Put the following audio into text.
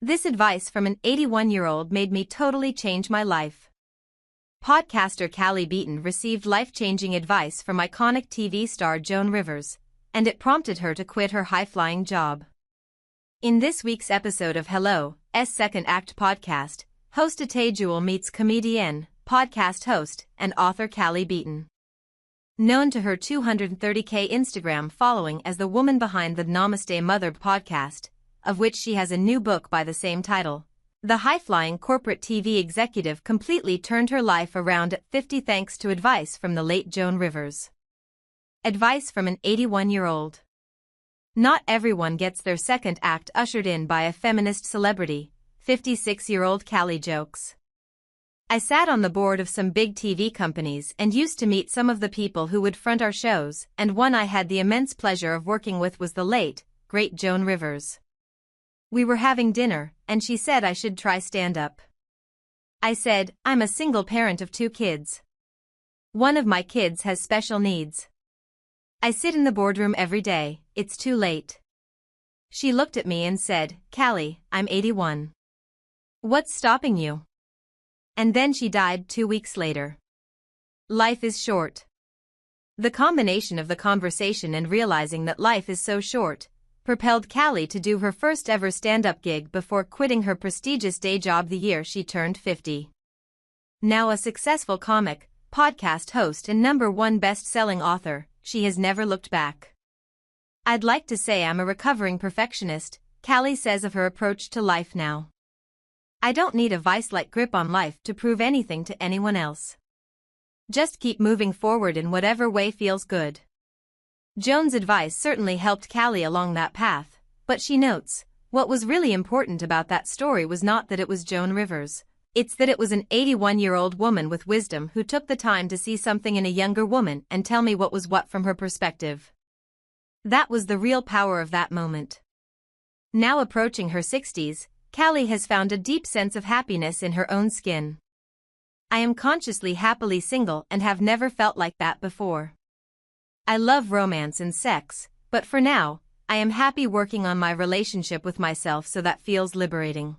This advice from an 81-year-old made me totally change my life. Podcaster Callie Beaton received life-changing advice from iconic TV star Joan Rivers, and it prompted her to quit her high-flying job. In this week's episode of Hello's Second Act podcast, host Atay Jewel meets comedian, podcast host, and author Callie Beaton. Known to her 230K Instagram following as the woman behind the Namaste Mother podcast, of which she has a new book by the same title, the high-flying corporate TV executive completely turned her life around at 50 thanks to advice from the late Joan Rivers. Advice from an 81-year-old. Not everyone gets their second act ushered in by a feminist celebrity, 56-year-old Callie jokes. I sat on the board of some big TV companies and used to meet some of the people who would front our shows, and one I had the immense pleasure of working with was the late, great Joan Rivers. We were having dinner, and she said I should try stand-up. I said, I'm a single parent of 2 kids. One of my kids has special needs. I sit in the boardroom every day, it's too late. She looked at me and said, Callie, I'm 81. What's stopping you? And then she died 2 weeks later. Life is short. The combination of the conversation and realizing that life is so short propelled Callie to do her first ever stand-up gig before quitting her prestigious day job the year she turned 50. Now a successful comic, podcast host and #1 best-selling author, she has never looked back. I'd like to say I'm a recovering perfectionist, Callie says of her approach to life now. I don't need a vice-like grip on life to prove anything to anyone else. Just keep moving forward in whatever way feels good. Joan's advice certainly helped Callie along that path, but she notes, what was really important about that story was not that it was Joan Rivers, it's that it was an 81-year-old woman with wisdom who took the time to see something in a younger woman and tell me what was what from her perspective. That was the real power of that moment. Now approaching her 60s, Callie has found a deep sense of happiness in her own skin. I am consciously happily single and have never felt like that before. I love romance and sex, but for now, I am happy working on my relationship with myself, so that feels liberating.